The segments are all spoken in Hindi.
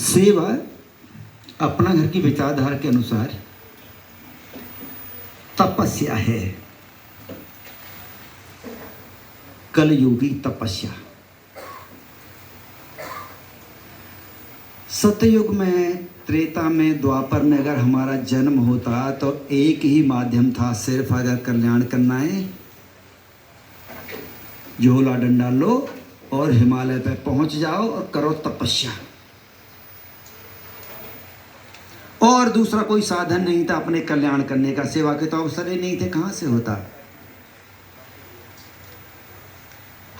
सेवा अपना घर की विचारधारा के अनुसार तपस्या है, कलयुगी तपस्या। सतयुग में, त्रेता में, द्वापर में अगर हमारा जन्म होता तो एक ही माध्यम था, सिर्फ अगर कल्याण करना है झोला डंडा लो और हिमालय पे पहुंच जाओ और करो तपस्या। और दूसरा कोई साधन नहीं था अपने कल्याण करने का। सेवा के तो अवसर ही नहीं थे, कहां से होता।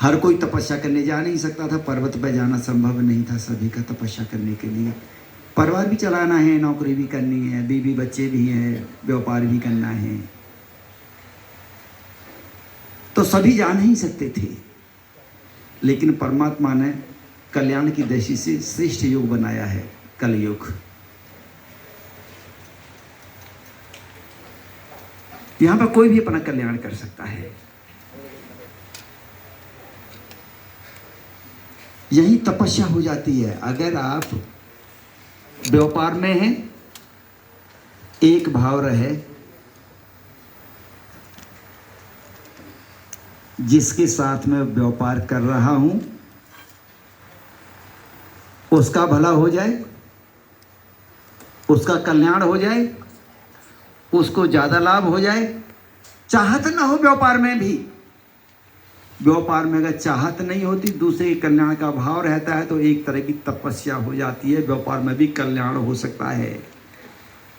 हर कोई तपस्या करने जा नहीं सकता था, पर्वत पर जाना संभव नहीं था सभी का तपस्या करने के लिए। परिवार भी चलाना है, नौकरी भी करनी है, बीवी बच्चे भी हैं, व्यापार भी करना है, तो सभी जा नहीं सकते थे। लेकिन परमात्मा ने कल्याण की दृष्टि से श्रेष्ठ युग बनाया है, कलयुग। यहां पर कोई भी अपना कल्याण कर सकता है। यही तपस्या हो जाती है। अगर आप व्यापार में हैं, एक भाव रहे, जिसके साथ मैं व्यापार कर रहा हूं उसका भला हो जाए, उसका कल्याण हो जाए, उसको ज्यादा लाभ हो जाए। चाहत ना हो व्यापार में भी, व्यापार में अगर चाहत नहीं होती, दूसरे के कल्याण का भाव रहता है, तो एक तरह की तपस्या हो जाती है। व्यापार में भी कल्याण हो सकता है।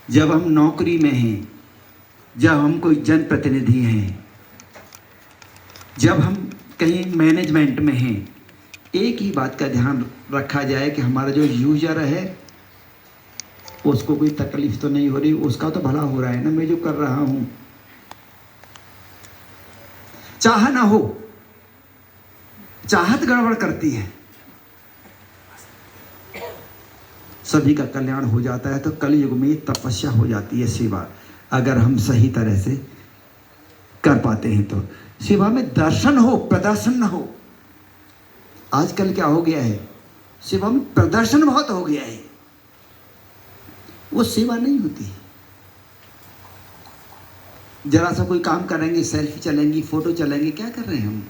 जब हम नौकरी में हैं, जब हम कोई जनप्रतिनिधि हैं, जब हम कहीं मैनेजमेंट में हैं, एक ही बात का ध्यान रखा जाए कि हमारा जो यूजर है उसको कोई तकलीफ तो नहीं हो रही, उसका तो भला हो रहा है ना, मैं जो कर रहा हूं। चाह ना हो, चाहत गड़बड़ करती है, सभी का कल्याण हो जाता है। तो कलयुग में तपस्या हो जाती है सेवा, अगर हम सही तरह से कर पाते हैं तो। सेवा में दर्शन हो, प्रदर्शन ना हो। आजकल क्या हो गया है, सेवा में प्रदर्शन बहुत हो गया है, वो सेवा नहीं होती। जरा सा कोई काम करेंगे, सेल्फी चलेंगी, फोटो चलेंगे, क्या कर रहे हैं हम।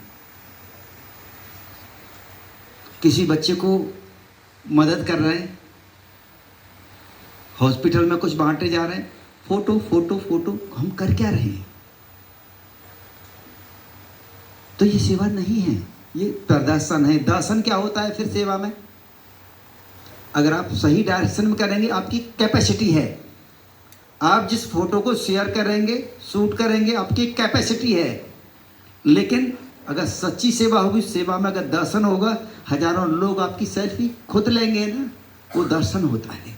किसी बच्चे को मदद कर रहे हैं, हॉस्पिटल में कुछ बांटे जा रहे हैं, फोटो फोटो फोटो, हम कर क्या रहे हैं। तो ये सेवा नहीं है, ये प्रदर्शन है। दर्शन क्या होता है फिर सेवा में, अगर आप सही डायरेक्शन में करेंगे, आपकी कैपेसिटी है, आप जिस फोटो को शेयर करेंगे, शूट करेंगे, आपकी कैपेसिटी है। लेकिन अगर सच्ची सेवा होगी, सेवा में अगर दर्शन होगा, हजारों लोग आपकी सेल्फी खुद लेंगे ना, वो दर्शन होता है।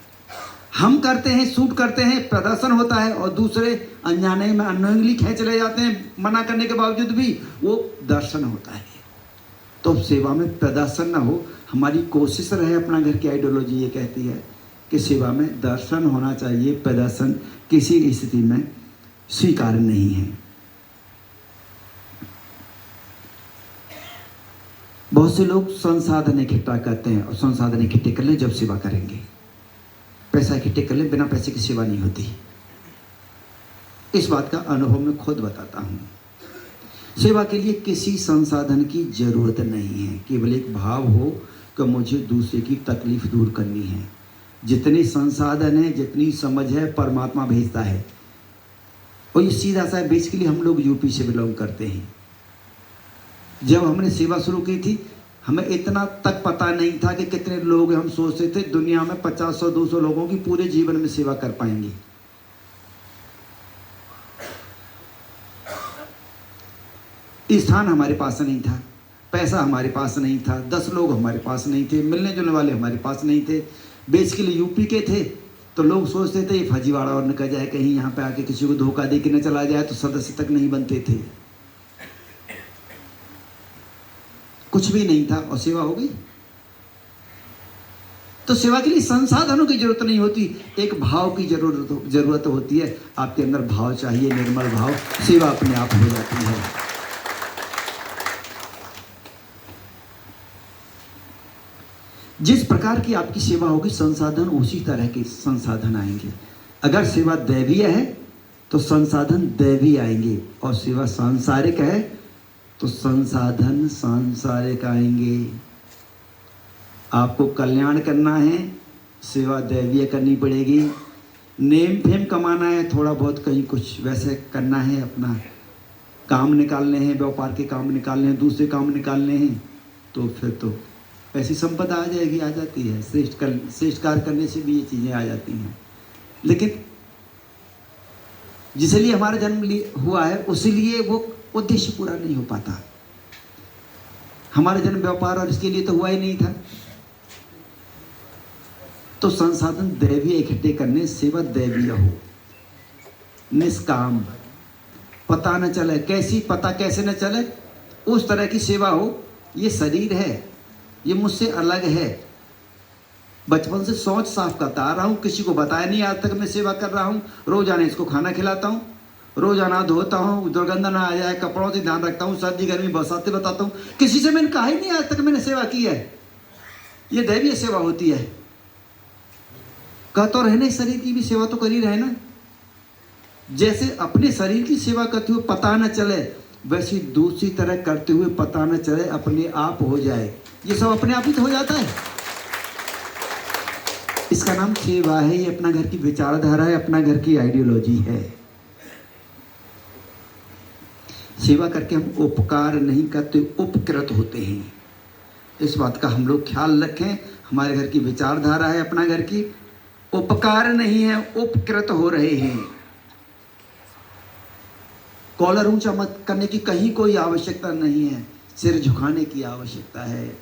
हम करते हैं, शूट करते हैं, प्रदर्शन होता है, और दूसरे अनजाने में अननोइंगली खींच ले जाते हैं, मना करने के बावजूद भी, वो दर्शन होता है। तो सेवा में प्रदर्शन ना हो, हमारी कोशिश रहे। अपना घर की आइडियोलॉजी ये कहती है कि सेवा में दर्शन होना चाहिए, प्रदर्शन किसी स्थिति में स्वीकार्य नहीं है। बहुत से लोग संसाधन इकट्ठा करते हैं, और संसाधन इकट्ठे कर ले जब सेवा करेंगे, पैसा इकट्ठे कर ले, बिना पैसे की सेवा नहीं होती। इस बात का अनुभव मैं खुद बताता हूँ। सेवा के लिए किसी संसाधन की जरूरत नहीं है, केवल एक भाव हो कि मुझे दूसरे की तकलीफ दूर करनी है। जितने संसाधन है, जितनी समझ है, परमात्मा भेजता है। और ये सीधा सा बेसिकली हम लोग यूपी से बिलोंग करते हैं। जब हमने सेवा शुरू की थी, हमें इतना तक पता नहीं था कि कितने लोग हम सोचते थे दुनिया में 50-100-200 लोगों की पूरे जीवन में सेवा कर पाएंगे। स्थान हमारे पास नहीं था, पैसा हमारे पास नहीं था, 10 लोग हमारे पास नहीं थे, मिलने जुलने वाले हमारे पास नहीं थे। बेसिकली यूपी के थे, तो लोग सोचते थे ये फर्जीवाड़ा और निकल जाए, कहीं यहाँ पे आके किसी को धोखा दे के न चला जाए, तो सदस्य तक नहीं बनते थे। कुछ भी नहीं था और सेवा हो गई। तो सेवा के लिए संसाधनों की जरूरत नहीं होती, एक भाव की जरूरत होती है। आपके अंदर भाव चाहिए, निर्मल भाव, सेवा अपने आप हो जाती है। जिस प्रकार की आपकी सेवा होगी संसाधन उसी तरह के संसाधन आएंगे। अगर सेवा दैवीय है तो संसाधन दैवीय आएंगे, और सेवा सांसारिक है तो संसाधन सांसारिक आएंगे। आपको कल्याण करना है, सेवा दैवीय करनी पड़ेगी। नेम फेम कमाना है, थोड़ा बहुत कहीं कुछ वैसे करना है, अपना काम निकालने हैं, व्यापार के काम निकालने हैं, दूसरे काम निकालने हैं, तो फिर तो ऐसी संपदा आ जाएगी, आ जाती है। श्रेष्ठ कार्य करने से भी ये चीज़ें आ जाती हैं। लेकिन जिस लिए हमारा जन्म हुआ है उसी लिए वो उद्देश्य पूरा नहीं हो पाता। हमारा जन्म व्यापार और इसके लिए तो हुआ ही नहीं था। तो संसाधन दैवीय इकट्ठे करने, सेवा दैवीय हो, निष्काम, पता न चले कैसी, पता कैसे न चले उस तरह की सेवा हो। ये शरीर है, ये मुझसे अलग है। बचपन से सोच साफ करता आ रहा हूँ, किसी को बताया नहीं आज तक मैं सेवा कर रहा हूँ। रोजाना इसको खाना खिलाता हूँ, रोजाना धोता हूँ, दुर्गंध ना आ जाए, कपड़ों से ध्यान रखता हूँ, सर्दी गर्मी बरसाते बताता हूँ। किसी से मैंने कहा ही नहीं आज तक मैंने सेवा की है। ये दैवीय सेवा होती है। कह तो रहने शरीर की भी सेवा तो कर ही रहे ना। जैसे अपने शरीर की सेवा करते हुए पता न चले, वैसे दूसरी तरह करते हुए पता न चले, अपने आप हो जाए। ये सब अपने आप ही तो हो जाता है। इसका नाम सेवा है। ये अपना घर की विचारधारा है, अपना घर की आइडियोलॉजी है। सेवा करके हम उपकार नहीं करते, उपकृत होते हैं। इस बात का हम लोग ख्याल रखें। हमारे घर की विचारधारा है, अपना घर की, उपकार नहीं है, उपकृत हो रहे हैं। कॉलर ऊंचा मत करने की कहीं कोई आवश्यकता नहीं है। सिर झुकाने की आवश्यकता है,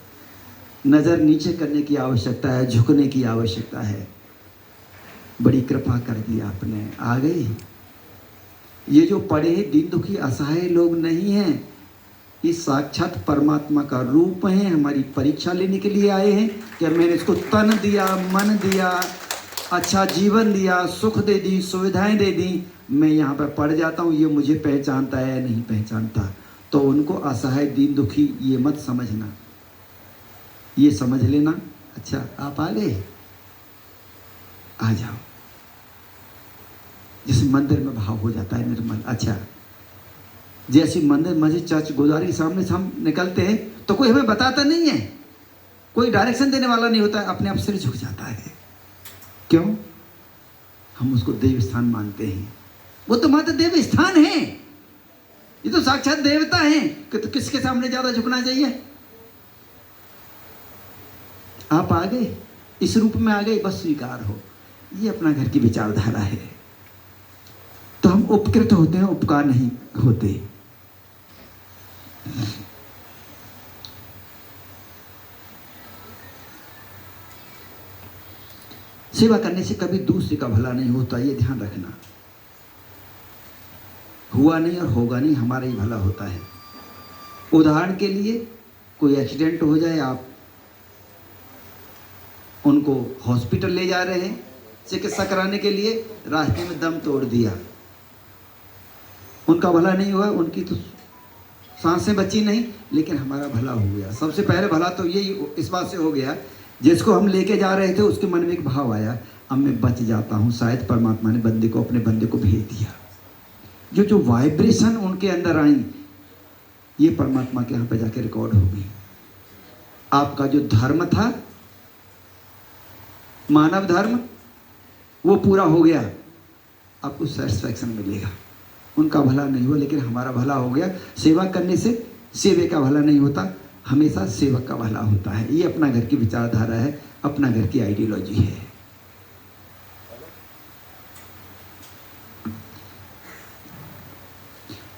नजर नीचे करने की आवश्यकता है, झुकने की आवश्यकता है। बड़ी कृपा कर दी आपने, आ गए। ये जो पढ़े दीन दुखी असहाय लोग नहीं हैं, ये साक्षात परमात्मा का रूप हैं। हमारी परीक्षा लेने के लिए आए हैं कि मैंने इसको तन दिया, मन दिया, अच्छा जीवन दिया, सुख दे दी, सुविधाएं दे दी। मैं यहाँ पर पढ़ जाता हूँ, ये मुझे पहचानता है या नहीं पहचानता। तो उनको असहाय दीन दुखी ये मत समझना, ये समझ लेना। अच्छा आप आ गए, आ जाओ। जैसे मंदिर में भाव हो जाता है निर्मल। अच्छा, जैसे मंदिर मस्जिद चर्च गुरुद्वारे के सामने से हम निकलते हैं तो कोई हमें बताता नहीं है, कोई डायरेक्शन देने वाला नहीं होता है, अपने आप सिर झुक जाता है। क्यों? हम उसको देव स्थान मानते हैं। वो तो मात्र देव स्थान है, ये तो साक्षात देवता है कि तो किसके सामने ज्यादा झुकना चाहिए। आप आ गए, इस रूप में आ गए, बस स्वीकार हो। ये अपना घर की विचारधारा है। तो हम उपकृत होते हैं, उपकार नहीं होते। सेवा करने से कभी दूसरे का भला नहीं होता, ये ध्यान रखना। हुआ नहीं और होगा नहीं, हमारा ही भला होता है। उदाहरण के लिए कोई एक्सीडेंट हो जाए, आप उनको हॉस्पिटल ले जा रहे हैं चिकित्सा कराने के लिए, रास्ते में दम तोड़ दिया, उनका भला नहीं हुआ, उनकी तो सांसें बची नहीं, लेकिन हमारा भला हो गया। सबसे पहले भला तो यही इस बात से हो गया, जिसको हम लेके जा रहे थे उसके मन में एक भाव आया, अब मैं बच जाता हूँ, शायद परमात्मा ने बंदे को, अपने बंदे को भेज दिया। जो वाइब्रेशन उनके अंदर आई, ये परमात्मा के यहाँ पे जाके रिकॉर्ड हो गई। आपका जो धर्म था, मानव धर्म, वो पूरा हो गया, आपको सेटिस्फैक्शन मिलेगा। उनका भला नहीं हुआ, लेकिन हमारा भला हो गया। सेवा करने से सेवे का भला नहीं होता, हमेशा सेवक का भला होता है। ये अपना घर की विचारधारा है, अपना घर की आइडियोलॉजी है।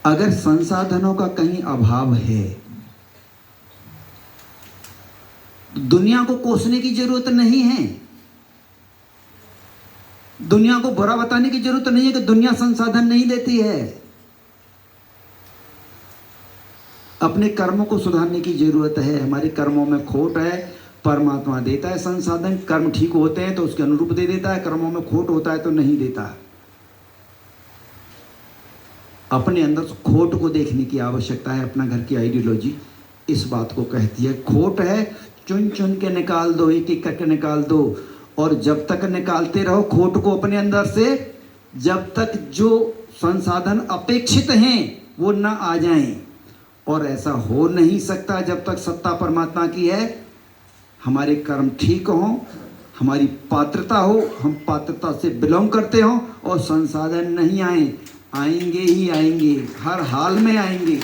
अगर संसाधनों का कहीं अभाव है, दुनिया को कोसने की जरूरत नहीं है, दुनिया को बुरा बताने की जरूरत नहीं है कि दुनिया संसाधन नहीं देती है। अपने कर्मों को सुधारने की जरूरत है। हमारे कर्मों में खोट है, परमात्मा देता है संसाधन। कर्म ठीक होते हैं तो उसके अनुरूप दे देता है, कर्मों में खोट होता है तो नहीं देता। अपने अंदर खोट को देखने की आवश्यकता है। अपना घर की आइडियोलॉजी इस बात को कहती है, खोट है चुन चुन के निकाल दो, एक एक करके निकाल दो। और जब तक निकालते रहो खोट को अपने अंदर से, जब तक जो संसाधन अपेक्षित हैं वो ना आ जाएं। और ऐसा हो नहीं सकता जब तक सत्ता परमात्मा की है। हमारे कर्म ठीक हों, हमारी पात्रता हो, हम पात्रता से बिलोंग करते हों, और संसाधन नहीं आए, आएंगे ही आएंगे, हर हाल में आएंगे,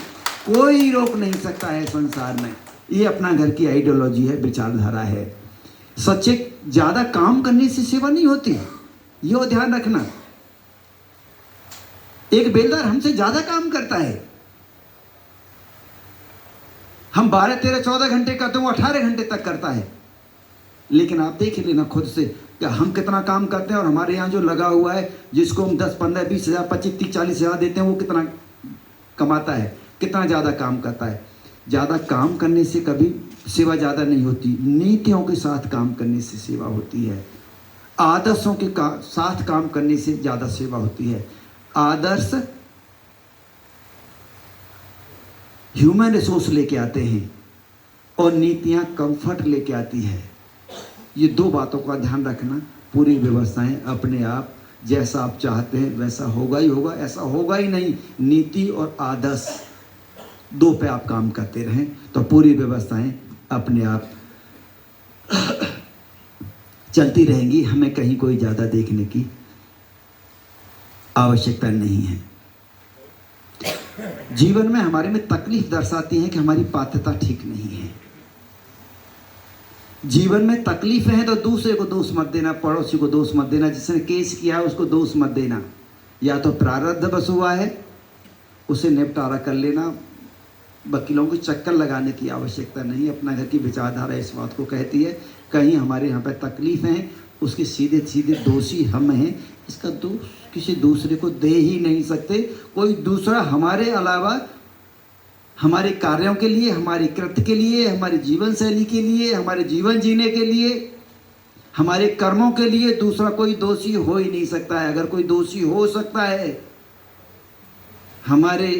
कोई रोक नहीं सकता है संसार में। ये अपना घर की आइडियोलॉजी है, विचारधारा है। सच्चे ज़्यादा काम करने से सेवा नहीं होती, ये ध्यान रखना। एक बेलदार हमसे ज़्यादा काम करता है, हम 12, 13, 14 घंटे करते हैं, वो 18 घंटे तक करता है। लेकिन आप देख लेना खुद से कि हम कितना काम करते हैं, और हमारे यहाँ जो लगा हुआ है, जिसको हम 10, 15, 20 हज़ार, 25, 30, 40 हज़ार देते हैं, वो कितना कमाता है, कितना ज़्यादा काम करता है। ज़्यादा काम करने से कभी सेवा ज़्यादा नहीं होती, नीतियों के साथ काम करने से सेवा होती है, आदर्शों के साथ काम करने से ज़्यादा सेवा होती है। आदर्श ह्यूमन रिसोर्स लेके आते हैं, और नीतियाँ कंफर्ट लेके आती है। ये दो बातों का ध्यान रखना। पूरी व्यवस्थाएं अपने आप जैसा आप चाहते हैं वैसा होगा ही होगा, ऐसा होगा ही नहीं। नीति और आदर्श दो पे आप काम करते रहें तो पूरी व्यवस्थाएं अपने आप चलती रहेंगी। हमें कहीं कोई ज़्यादा देखने की आवश्यकता नहीं है। जीवन में हमारे में तकलीफ दर्शाती है कि हमारी पात्रता ठीक नहीं है। जीवन में तकलीफ है तो दूसरे को दोष मत देना, पड़ोसी को दोष मत देना, जिसने केस किया है उसको दोष मत देना। या तो प्रारब्ध बस हुआ है, उसे निपटारा कर लेना। वकीलों को चक्कर लगाने की आवश्यकता नहीं। अपना घर की विचारधारा इस बात को कहती है, कहीं हमारे यहाँ पर तकलीफ है, उसके सीधे सीधे दोषी हम हैं। इसका दोष किसी दूसरे को दे ही नहीं सकते। कोई दूसरा हमारे अलावा हमारे कार्यों के लिए, हमारी कृत्य के लिए, हमारी जीवन शैली के लिए, हमारे जीवन जीने के लिए, हमारे कर्मों के लिए दूसरा कोई दोषी हो ही नहीं सकता है। अगर कोई दोषी हो सकता है हमारे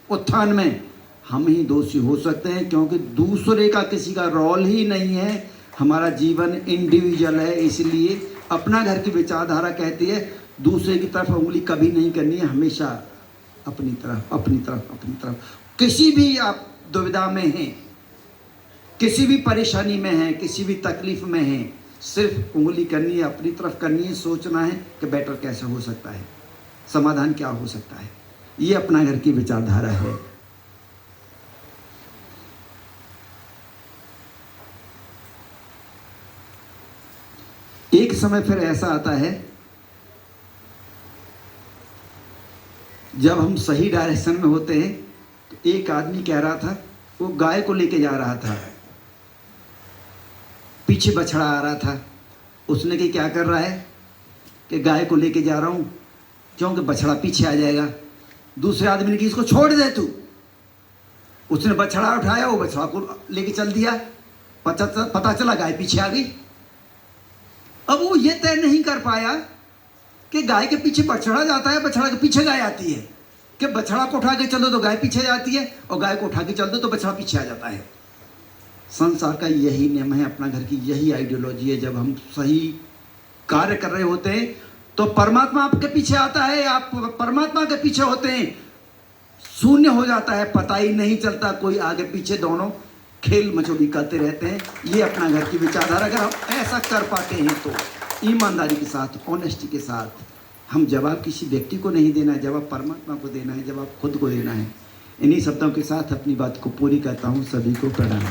उत्थान में, हम ही दोषी हो सकते हैं, क्योंकि दूसरे का किसी का रोल ही नहीं है। हमारा जीवन इंडिविजुअल है। इसलिए अपना घर की विचारधारा कहती है दूसरे की तरफ उंगली कभी नहीं करनी है, हमेशा अपनी तरफ, अपनी तरफ, अपनी तरफ। किसी भी आप दुविधा में हैं, किसी भी परेशानी में हैं, किसी भी तकलीफ में हैं, सिर्फ उंगली करनी है, अपनी तरफ करनी है, सोचना है कि बेटर कैसे हो सकता है, समाधान क्या हो सकता है। ये अपना घर की विचारधारा है। एक समय फिर ऐसा आता है जब हम सही डायरेक्शन में होते हैं। तो एक आदमी कह रहा था, वो गाय को लेके जा रहा था, पीछे बछड़ा आ रहा था। उसने कि क्या कर रहा है कि गाय को लेके जा रहा हूँ क्योंकि बछड़ा पीछे आ जाएगा। दूसरे आदमी ने कि इसको छोड़ दे तू। उसने बछड़ा उठाया, वो बछड़ा को लेके चल दिया। पता चला गाय पीछे आ गई। अब वो ये तय नहीं कर पाया कि गाय के पीछे बछड़ा जाता है, बछड़ा के पीछे गाय आती है, कि बछड़ा को उठा के चलो तो गाय पीछे जाती है, और गाय को उठा के चल दो तो बछड़ा पीछे आ जाता है। संसार का यही नियम है, अपना घर की यही आइडियोलॉजी है। जब हम सही कार्य कर रहे होते हैं तो परमात्मा आपके पीछे आता है, आप परमात्मा के पीछे होते हैं, शून्य हो जाता है, पता ही नहीं चलता। कोई आगे पीछे दोनों खेल मचोली करते रहते हैं। ये अपना घर की विचारधारा अगर हम ऐसा कर पाते हैं तो ईमानदारी के साथ, ऑनेस्टी के साथ, हम जवाब किसी व्यक्ति को नहीं देना है, जवाब परमात्मा को देना है, जवाब खुद को देना है। इन्हीं शब्दों के साथ अपनी बात को पूरी करता हूँ। सभी को प्रणाम।